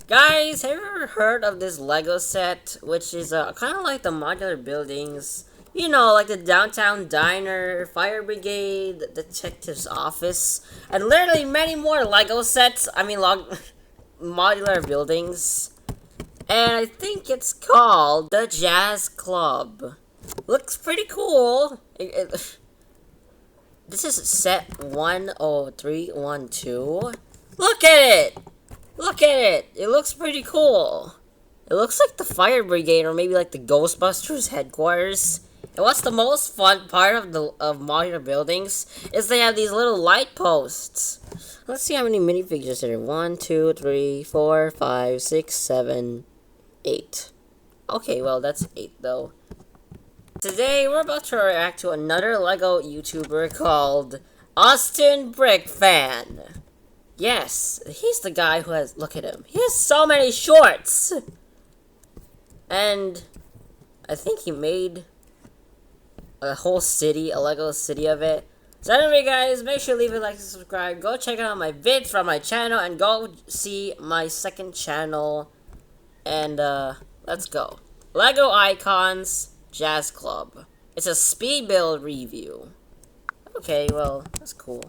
Guys, have you ever heard of this Lego set, which is kind of like the modular buildings? You know, like the downtown diner, fire brigade, the detective's office, and literally many more Lego sets. Modular buildings. And I think it's called the Jazz Club. Looks pretty cool. This is set 10312. Look at it! Look at it! It looks pretty cool. It looks like the fire brigade or maybe like the Ghostbusters headquarters. And what's the most fun part of modular buildings is they have these little light posts. Let's see how many minifigures there are. 1, 2, 3, 4, 5, 6, 7, 8. Okay, well that's 8 though. Today we're about to react to another Lego YouTuber called Austin Brick Fan. Yes, he's the guy who has, look at him, he has so many shorts! And I think he made a whole city, a Lego city of it. So anyway guys, make sure to leave a like and subscribe, go check out my vids from my channel, and go see my second channel. And let's go. Lego Icons Jazz Club. It's a speed build review. Okay, well, that's cool.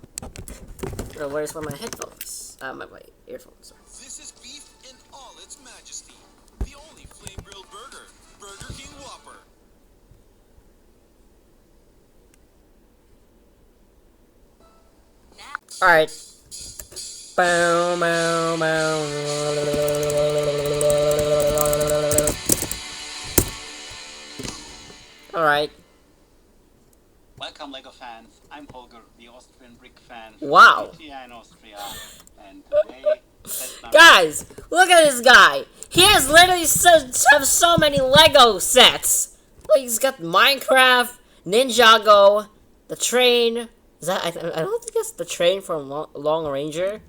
Where's my headphones? My earphones. This is beef in all its majesty. The only flame grilled burger, Burger King Whopper. Alright. Bow, bow, bow. Alright. Welcome, Lego fans. I'm Holger, the Austrian brick fan. Wow. Here in Austria, and today, Guys, look at this guy. He has literally have so many Lego sets. Like he's got Minecraft, Ninjago, the train. Is that I don't think it's the train from Long Ranger.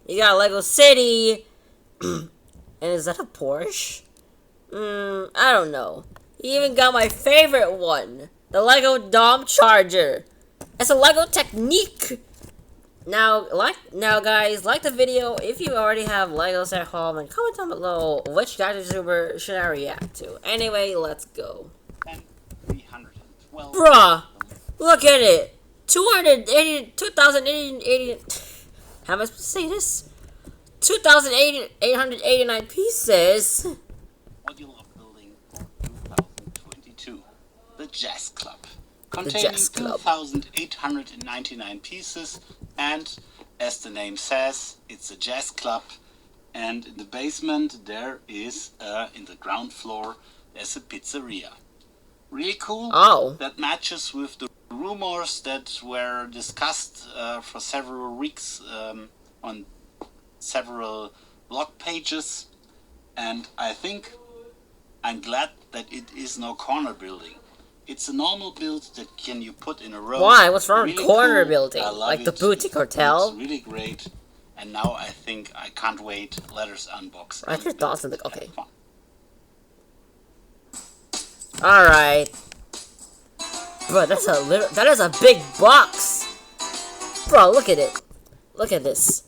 You got Lego City, and is that a Porsche? I don't know. He even got my favorite one, the Lego Dom Charger. It's a Lego Technique. Now guys, like the video if you already have Legos at home, and comment down below which YouTuber should I react to. Anyway, let's go. 312. Bruh, look at it. 2,880. How am I supposed to say this? 2,889 pieces. Modular building for 2022. The Jazz Club. Containing Jazz Club. 2,899 pieces, and as the name says, it's a jazz club. And in the basement there is, in the ground floor, there's a pizzeria. Really cool. Oh. That matches with the rumors that were discussed for several weeks on several blog pages. And I think I'm glad that it is no corner building. It's a normal build that you put in a row. Why? What's wrong with Really corner cool. building? I love Like the it. boutique It hotel? looks really great. And now I think I can't wait. Let us unbox. Write your thoughts in the... Have Okay. fun. Alright. Bro, that is a big box. Bro, look at it. Look at this.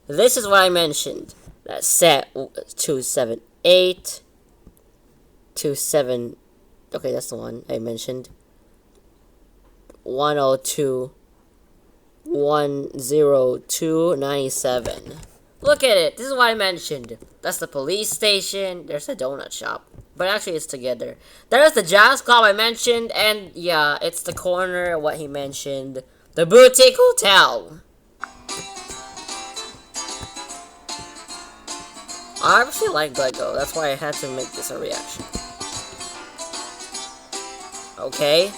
This is what I mentioned. That set 278. 27. Okay, that's the one I mentioned. 102. 10297. Look at it. This is what I mentioned. That's the police station. There's a donut shop. But actually, it's together. There's the Jazz Club I mentioned. And yeah, it's the corner, what he mentioned. The boutique hotel. I actually like Lego. That's why I had to make this a reaction. Okay.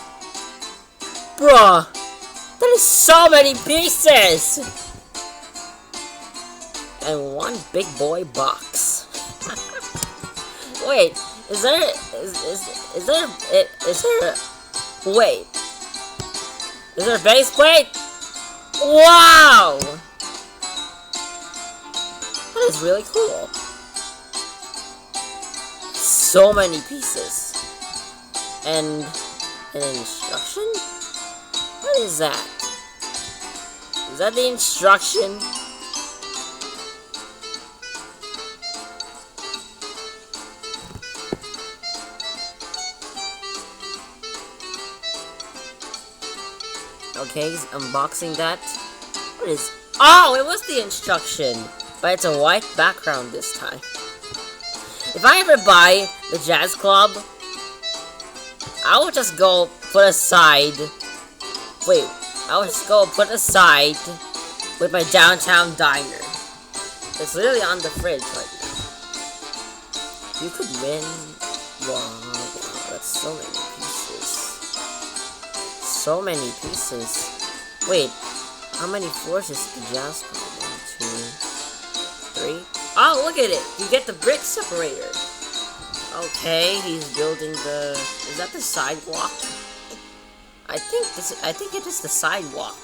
Bruh. That is so many pieces! And one big boy box. Wait, is there wait. Is there a base plate? Wow! That is really cool. So many pieces. And an instruction? What is that? Is that the instruction? Okay, he's unboxing that. What is... Oh, it was the instruction, but it's a white background this time. If I ever buy the Jazz Club, I will just go put aside... Wait, I will just go put aside with my downtown diner. It's literally on the fridge right now. You could win... Wow, that's so many pieces. So many pieces. Wait, how many floors is the Jazz Club? 1, 2, 3. Oh, look at it! You get the brick separator. Okay, he's building the... Is that the sidewalk? I think it is the sidewalk.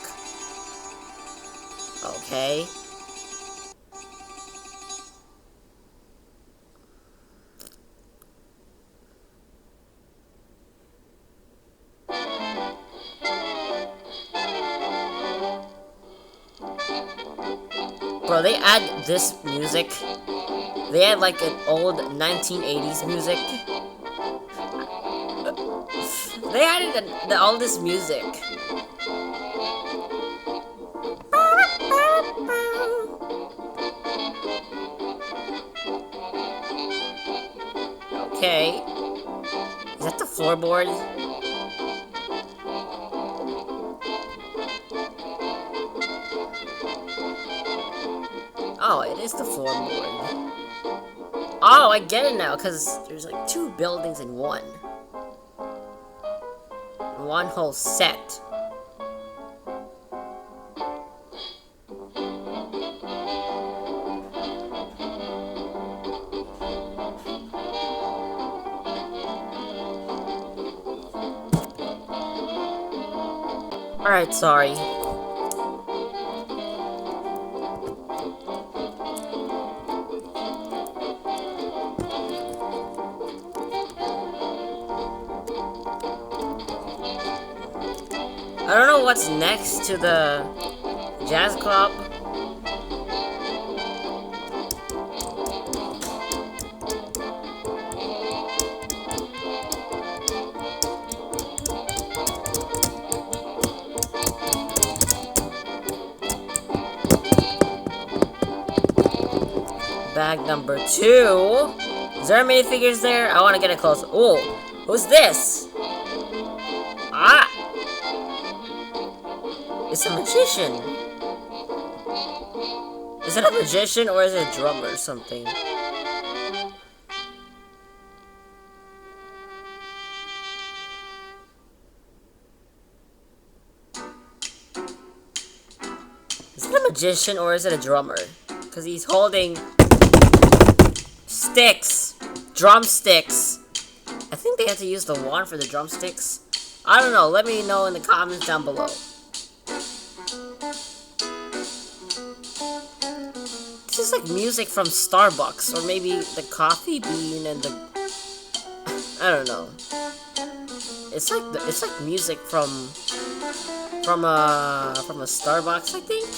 Okay. Bro, they add this music. They add like an old 1980s music. They added all this music. Okay. Is that the floorboard? Oh, it is the floorboard. Oh, I get it now, because there's like 2 buildings in one. One whole set. Alright, sorry. I don't know what's next to the Jazz Club. Bag number 2. Is there many figures there? I want to get it close. Oh, who's this? Ah! It's a magician. Is it a magician or is it a drummer or something? Is it a magician or is it a drummer? Because he's holding sticks, drumsticks. I think they have to use the wand for the drumsticks. I don't know. Let me know in the comments down below. This is like music from Starbucks, or maybe the coffee bean and the... I don't know. It's like music from a Starbucks, I think.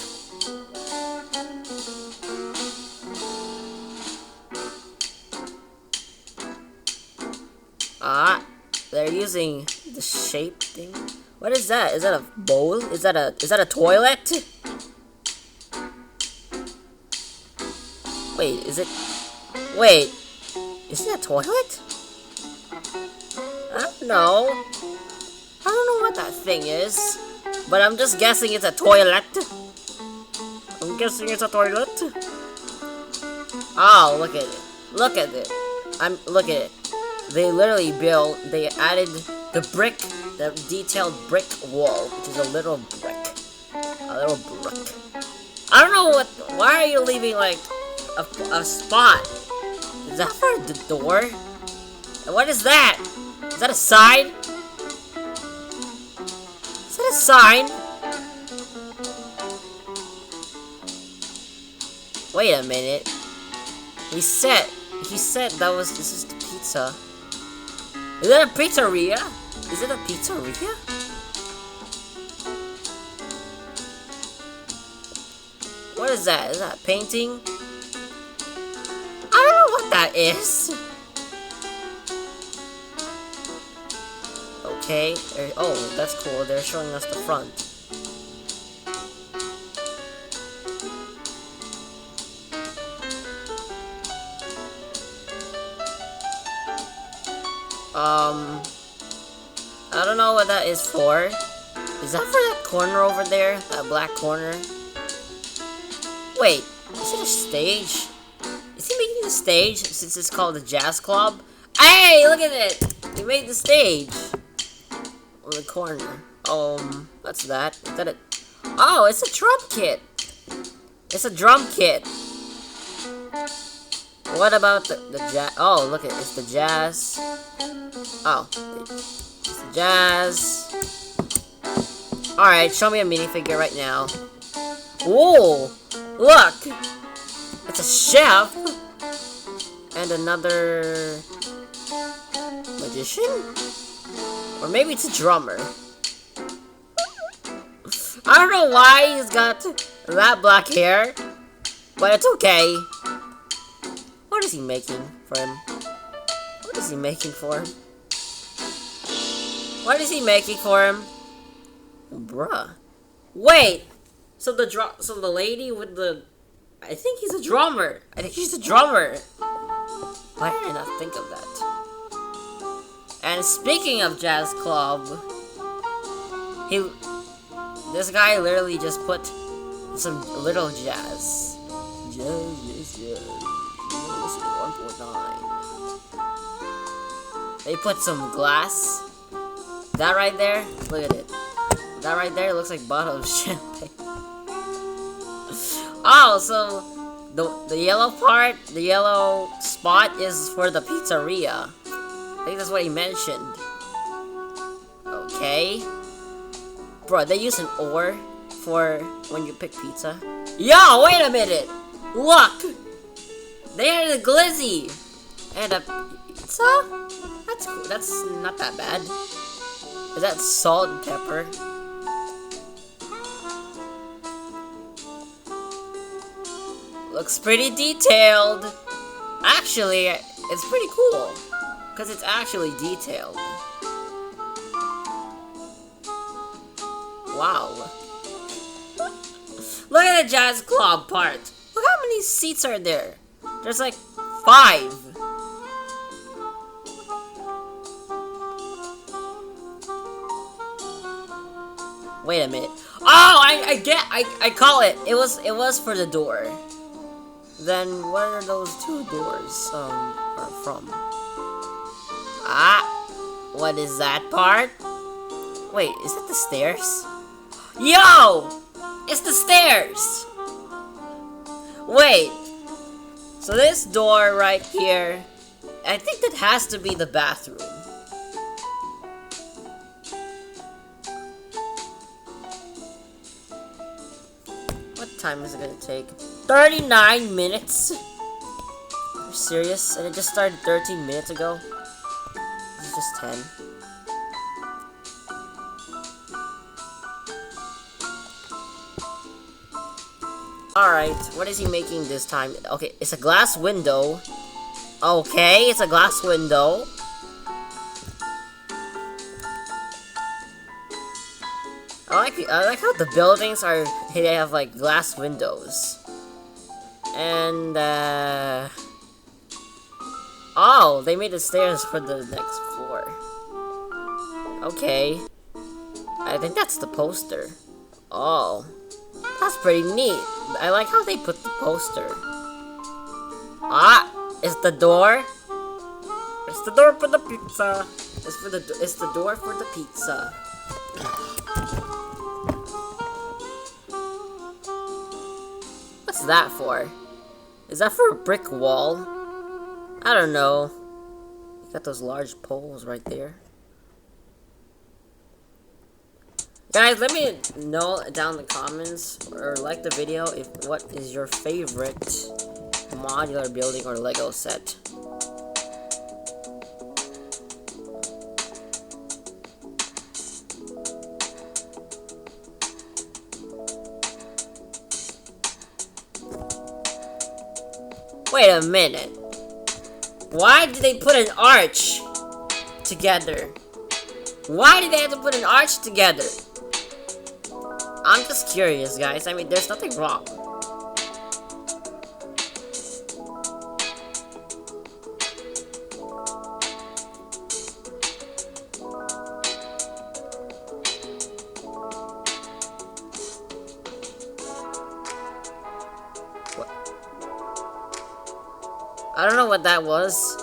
Ah, they're using the shape thing. What is that? Is that a bowl? Is that a toilet? Wait, is it a toilet? I don't know. I don't know what that thing is. But I'm just guessing it's a toilet. I'm guessing it's a toilet. Oh, look at it. Look at it. Look at it. They added the brick, the detailed brick wall, which is a little brick. A little brick. I don't know why are you leaving like a spot? Is that for the door? And what is that? Is that a sign? Is that a sign? Wait a minute. He said this is the pizza. Is that a pizzeria? Is it a pizzeria? What is that? Is that a painting? I don't know what that is. Okay. Oh, that's cool. They're showing us the front. I don't know what that is for. Is that for that corner over there? That black corner? Wait, is it a stage? Is he making the stage since it's called the Jazz Club? Hey, look at it! He made the stage. On the corner. What's that? Is that it? Oh, it's a drum kit. It's a drum kit. What about the jazz? Oh, look at it. It's the jazz. Oh, it's the jazz. Alright, show me a minifigure right now. Whoa! Look! It's a chef! And another... magician? Or maybe it's a drummer. I don't know why he's got that black hair, but it's okay. What is he making for him? What is he making for him? What is he making for him? Bruh. Wait! So the lady with the... I think he's a drummer. I think she's a drummer. Why did I not think of that? And speaking of Jazz Club, this guy literally just put some little jazz. Jazz. Listen to 149. They put some glass. That right there, look at it. That right there looks like bottle of champagne. Oh, so the yellow part, the yellow spot is for the pizzeria. I think that's what he mentioned. Okay. Bro, they use an ore for when you pick pizza. Yo, wait a minute! Look! They had a glizzy! And a pizza? That's cool. That's not that bad. Is that salt and pepper? Looks pretty detailed. Actually, it's pretty cool. Because it's actually detailed. Wow. Look at the Jazz Club part. Look how many seats are there. There's like 5. Wait a minute. Oh, I call it. It was for the door. Then what are those 2 doors are from? Ah, what is that part? Wait, is it the stairs? Yo! It's the stairs! Wait. So this door right here, I think that has to be the bathroom. What time is it gonna take? 39 minutes? Are you serious? And it just started 13 minutes ago? This is just 10. Alright, what is he making this time? Okay, it's a glass window. Okay, it's a glass window. I like how the buildings are, they have like glass windows. And oh, they made the stairs for the next floor. Okay. I think that's the poster. Oh. That's pretty neat. I like how they put the poster. Ah, it's the door. It's the door for the pizza. It's the door for the pizza. What's that for? Is that for a brick wall? I don't know. You got those large poles right there. Guys, let me know down in the comments or like the video if what is your favorite modular building or Lego set. Wait a minute. Why did they put an arch together? Why did they have to put an arch together? I'm just curious, guys. I mean, there's nothing wrong. I don't know what that was.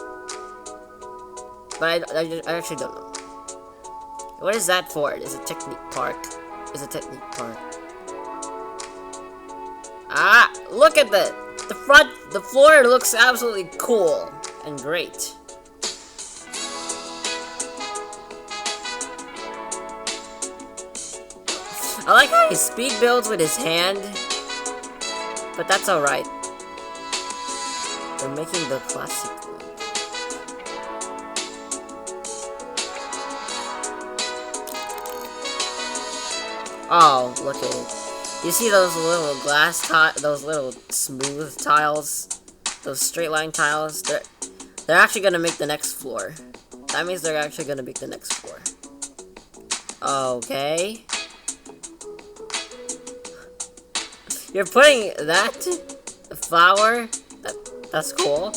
But I actually don't know. What is that for? Is a technique part. Is a technique part. Ah, look at that. The floor looks absolutely cool and great. I like how he speed builds with his hand, but that's alright. They're making the classic one. Oh, look at it. You see those little glass those little smooth tiles? Those straight line tiles? They're actually gonna make the next floor. That means they're actually gonna make the next floor. Okay. You're putting that flower? That's cool.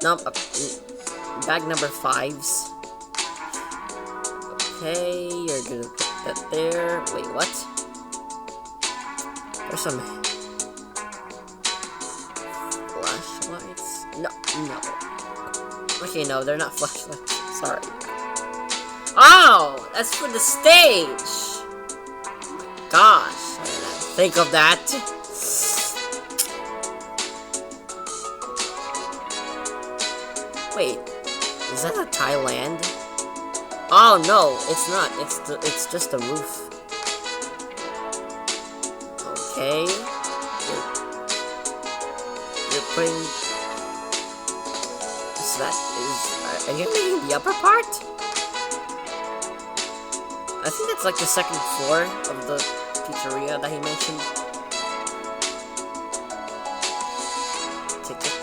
No, bag number 5s. Okay, you're gonna put that there. Wait, what? There's some flashlights. No. Okay, no, they're not flashlights. Sorry. Oh, that's for the stage. Gosh, I didn't think of that. Wait, is that a Thailand? Oh no, it's not. It's just the roof. Okay. You're putting. So that is. Are you making the upper part? I think that's like the second floor of the pizzeria that he mentioned. Ticket.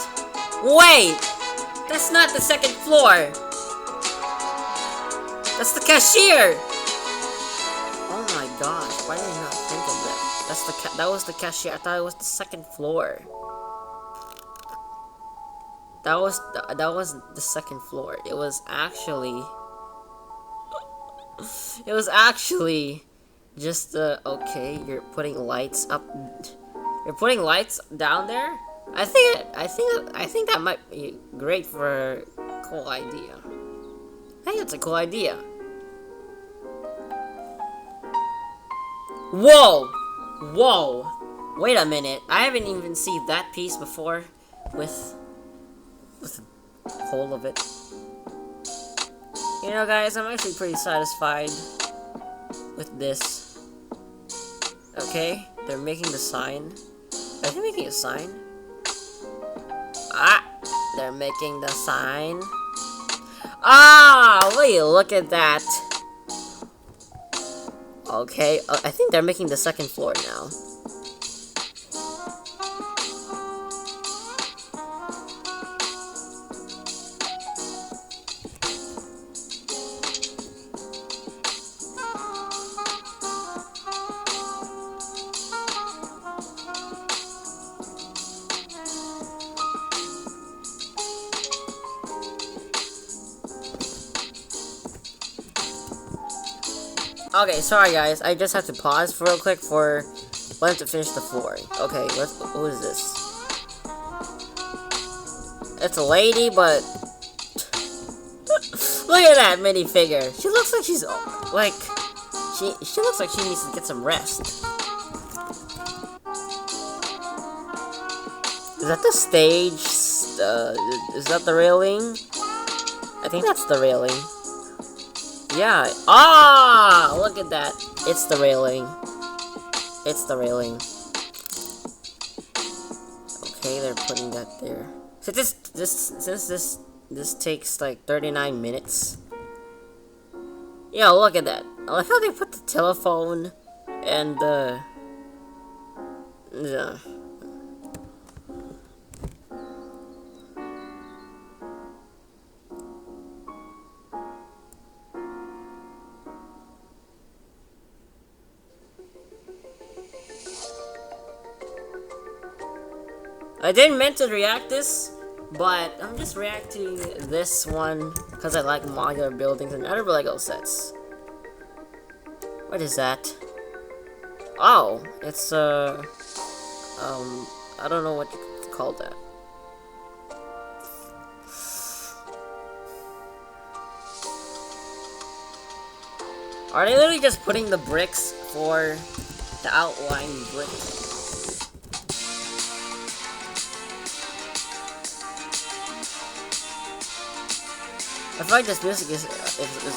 Wait! That's not the second floor! That's the cashier! Oh my gosh, why did I not think of that? That was the cashier. I thought it was the second floor. That was the second floor. It was actually just okay, you're putting lights up. You're putting lights down there? I think that might be great for a cool idea. I think it's a cool idea. Whoa! Wait a minute. I haven't even seen that piece before with the whole of it. You know, guys, I'm actually pretty satisfied with this. Okay, they're making the sign. Are they making a sign? Ah, they're making the sign. Ah, wait, look at that. Okay, I think they're making the second floor now. Okay, sorry guys, I just have to pause for real quick for them to finish the flooring. Okay, who is this? It's a lady, but look at that minifigure. She looks like she's like she looks like she needs to get some rest. Is that the stage? Is that the railing? I think that's the railing. Yeah. Ah! Look at that. It's the railing. It's the railing. Okay, they're putting that there. So this takes like 39 minutes. Yeah, look at that. I like how they put the telephone and the I didn't meant to react this, but I'm just reacting this one because I like modular buildings and other Lego sets. What is that? Oh, it's I don't know what you call that. Are they literally just putting the bricks for the outline bricks? I feel like this music is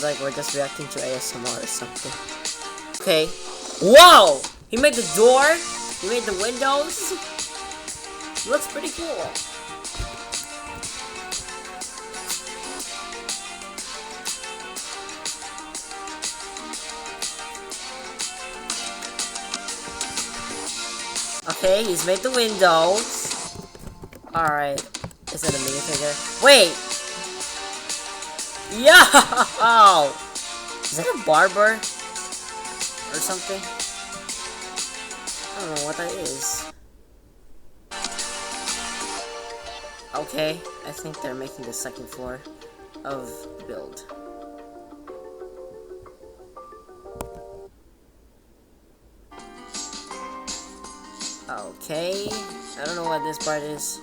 like we're just reacting to ASMR or something. Okay. Whoa! He made the door. He made the windows. Looks pretty cool. Okay, he's made the windows. Alright. Is that a minifigure? Wait! Yo! Is that a barber? Or something? I don't know what that is. Okay, I think they're making the second floor of the build. Okay, I don't know what this part is.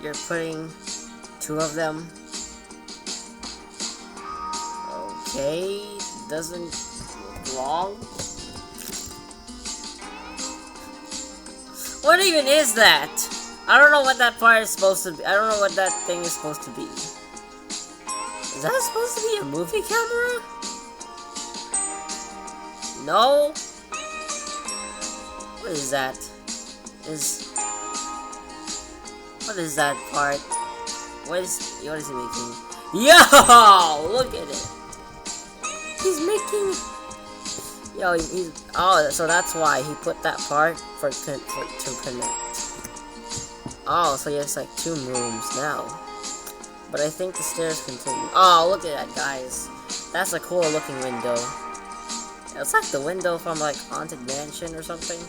You're putting 2 of them. Okay, doesn't look long. What even is that? I don't know what that part is supposed to be. I don't know what that thing is supposed to be. Is that supposed to be a movie camera? No? What is that? What is that part? What is he making? Yo! Look at it! He's making... Yo, he's... Oh, so that's why he put that part to connect. Oh, so he has like 2 rooms now. But I think the stairs continue. Oh, look at that, guys. That's a cool looking window. It's like the window from like Haunted Mansion or something.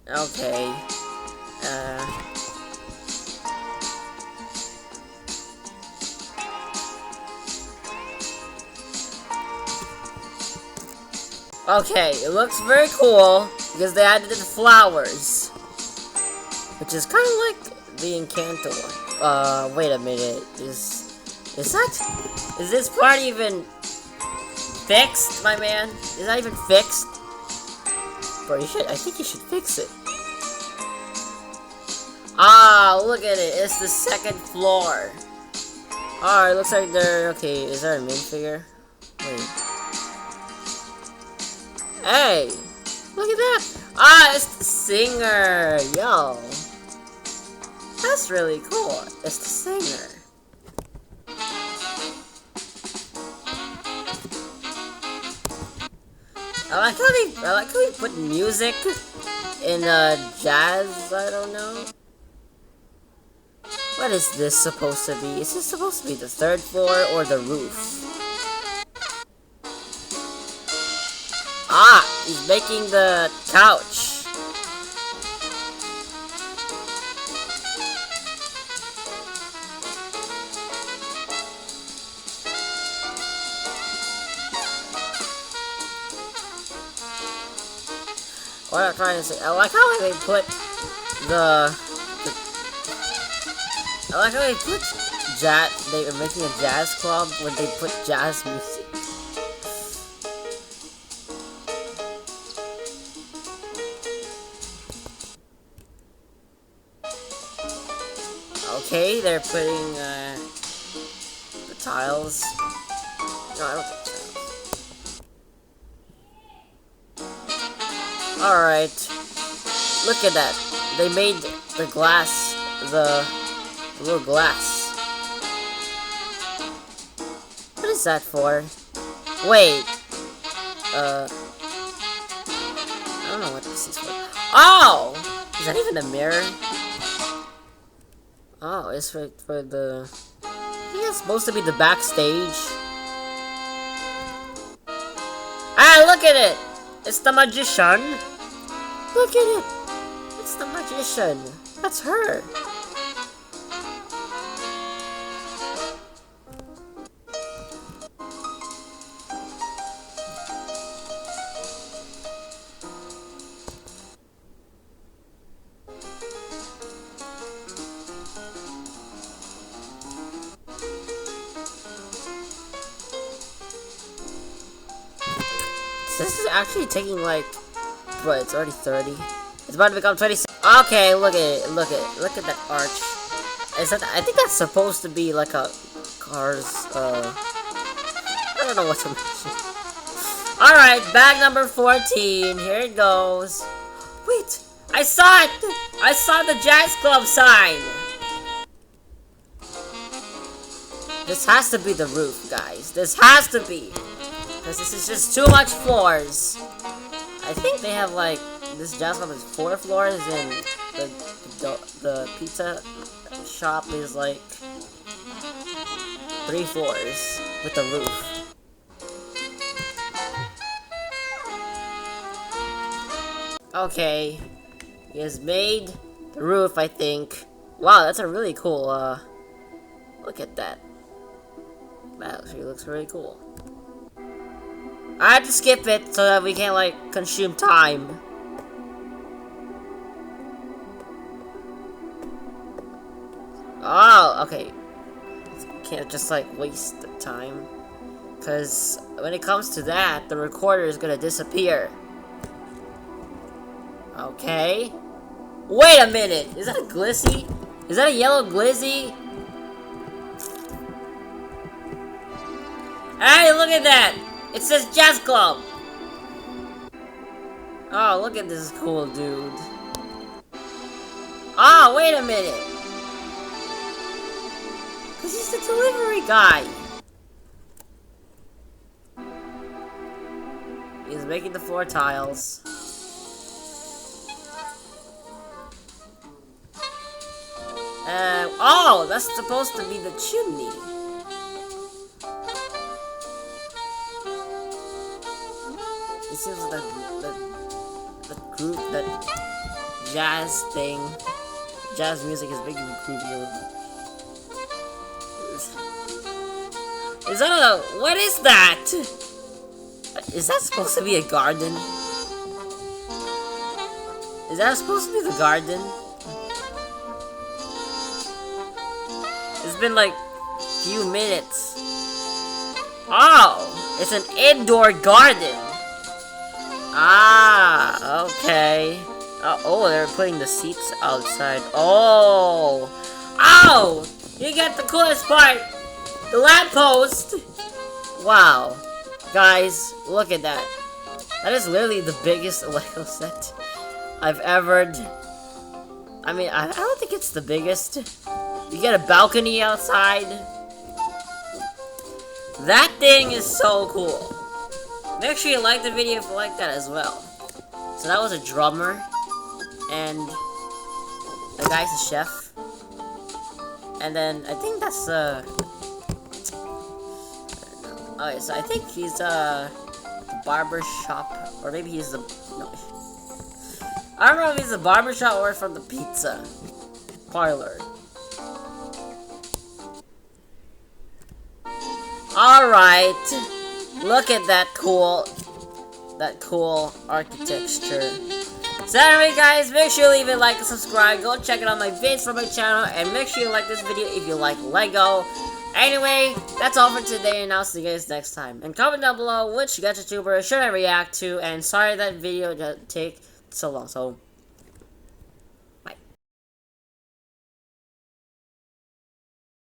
Okay. Okay, it looks very cool because they added the flowers, which is kind of like the Encanto one. Wait a minute, is this part even fixed, my man? Is that even fixed? Bro, I think you should fix it. Ah, look at it, it's the 2nd floor. Alright, looks like they're, okay, is there a minifigure? Wait. Hey! Look at that! Ah, it's the singer! Yo! That's really cool. It's the singer. I like how he put music in jazz, I don't know. What is this supposed to be? Is this supposed to be the 3rd floor or the roof? Ah! He's making the couch. What I'm trying to say, I like how they put I like how they put jazz. They were making a jazz club when they put jazz music. Okay, they're putting the tiles. No, I don't think tiles. Alright. Look at that. They made the glass, the little glass. What is that for? Wait. I don't know what this is for. Oh! Is that even a mirror? Oh, it's for the... I think it's supposed to be the backstage. Ah, look at it! It's the magician. Look at it! It's the magician. That's her. this is actually taking like, what, it's already 30. It's about to become 26. Okay, look at it, look at that arch. Is that, I think that's supposed to be like a car's, I don't know what to mention. Alright, bag number 14, here it goes. Wait, I saw it! I saw the Jazz Club sign! This has to be the roof, guys. This has to be. Because this is just too much floors. I think they have like, this Jazz Club is 4 floors and the pizza shop is like 3 floors with the roof. Okay, he has made the roof, I think. Wow, that's a really cool, look at that. That actually looks really cool. I had to skip it so that we can't, like, consume time. Oh, okay. Can't just, like, waste the time. Because when it comes to that, the recorder is gonna disappear. Okay. Wait a minute! Is that a glizzy? Is that a yellow glizzy? Hey, look at that! It says Jazz Club! Oh, look at this cool dude. Ah, wait a minute! Cause he's the delivery guy! He's making the floor tiles. Oh, that's supposed to be the chimney. It seems like the group, that jazz thing, jazz music is making the group move. Is that a, what is that? Is that supposed to be a garden? Is that supposed to be the garden? It's been like few minutes. Oh, it's an indoor garden. Ah, okay. Oh, they're putting the seats outside. Oh, oh, you get the coolest part. The lamppost. Wow, guys, look at that. That is literally the biggest Lego set I've ever. I mean, I don't think it's the biggest. You get a balcony outside. That thing is so cool. Make sure you like the video if you like that as well. So that was a drummer. And the guy's a chef. And then I think that's okay, so I think he's the barber shop. Or maybe he's the, no. I don't know if he's the barber shop or from the pizza parlor. Alright, look at that cool architecture. So anyway guys, make sure you leave a like and subscribe, go check out my vids from my channel, and make sure you like this video if you like Lego. Anyway, that's all for today, and I'll see you guys next time. And comment down below which Gacha YouTuber should I react to, and sorry that video didn't take so long, so